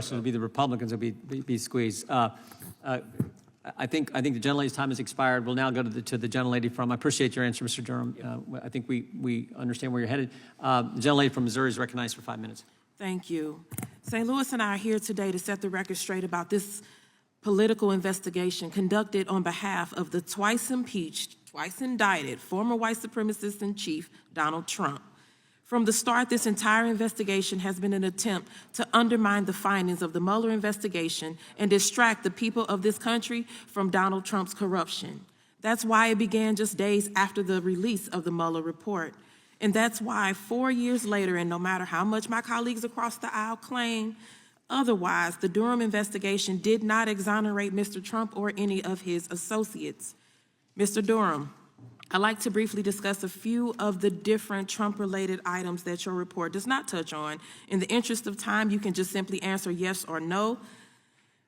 So it'll be the Republicans will be squeezed. I think the gentlelady's time has expired. We'll now go to the gentlelady from. I appreciate your answer, Mr. Durham. I think we understand where you're headed. The gentlelady from Missouri is recognized for 5 minutes. Thank you. St. Louis and I are here today to set the record straight about this political investigation conducted on behalf of the twice impeached, twice indicted former white supremacist in chief, Donald Trump. From the start, this entire investigation has been an attempt to undermine the findings of the Mueller investigation and distract the people of this country from Donald Trump's corruption. That's why it began just days after the release of the Mueller report. And that's why 4 years later, and no matter how much my colleagues across the aisle claim otherwise, the Durham investigation did not exonerate Mr. Trump or any of his associates. Mr. Durham, I'd like to briefly discuss a few of the different Trump-related items that your report does not touch on. In the interest of time, you can just simply answer yes or no.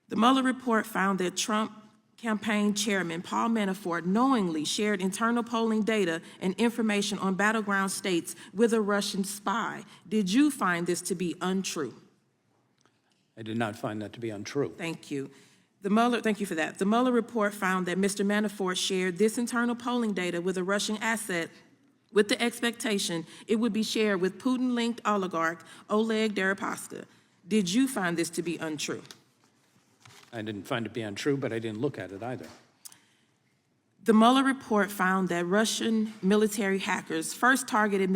The Mueller report found that Trump campaign chairman Paul Manafort knowingly shared internal polling data and information on battleground states with a Russian spy. Did you find this to be untrue? I did not find that to be untrue. Thank you. Thank you for that. The Mueller report found that Mr. Manafort shared this internal polling data with a Russian asset with the expectation it would be shared with Putin-linked oligarch Oleg Deripaska. Did you find this to be untrue? I didn't find it to be untrue, but I didn't look at it either. The Mueller report found that Russian military hackers first targeted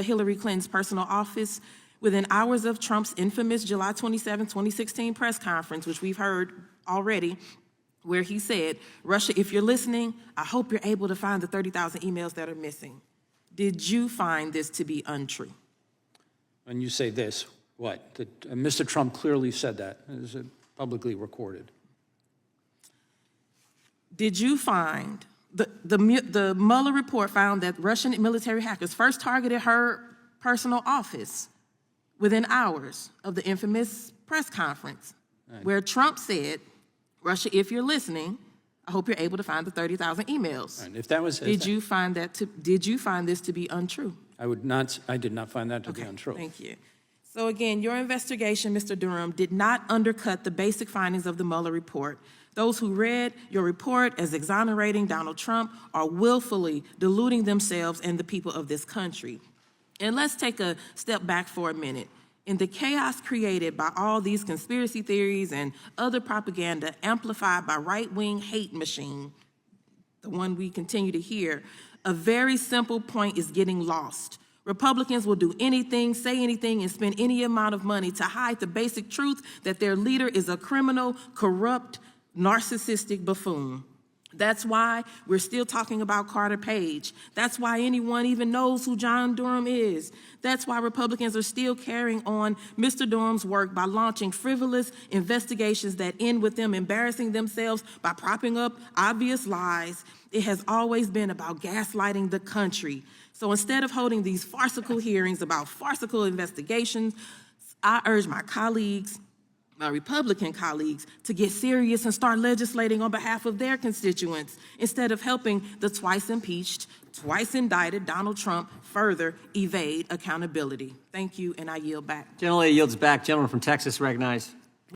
Hillary Clinton's personal office within hours of Trump's infamous July 27, 2016 press conference, which we've heard already, where he said, "Russia, if you're listening, I hope you're able to find the 30,000 emails that are missing." Did you find this to be untrue? When you say this, what? That Mr. Trump clearly said that. Is it publicly recorded? Did you find, the Mueller report found that Russian military hackers first targeted her personal office within hours of the infamous press conference, where Trump said, "Russia, if you're listening, I hope you're able to find the 30,000 emails." Right. If that was, did you find this to be untrue? I did not find that to be untrue. Thank you. So again, your investigation, Mr. Durham, did not undercut the basic findings of the Mueller report. Those who read your report as exonerating Donald Trump are willfully deluding themselves and the people of this country. And let's take a step back for a minute. In the chaos created by all these conspiracy theories and other propaganda amplified by right-wing hate machine, the one we continue to hear, a very simple point is getting lost. Republicans will do anything, say anything, and spend any amount of money to hide the basic truth that their leader is a criminal, corrupt, narcissistic buffoon. That's why we're still talking about Carter Page. That's why anyone even knows who John Durham is. That's why Republicans are still carrying on Mr. Durham's work by launching frivolous investigations that end with them embarrassing themselves by propping up obvious lies. It has always been about gaslighting the country. So instead of holding these farcical hearings about farcical investigations, I urge my colleagues, my Republican colleagues, to get serious and start legislating on behalf of their constituents instead of helping the twice impeached, twice indicted Donald Trump further evade accountability. Thank you, and I yield back. Gentlelady yields back. Gentleman from Texas recognized.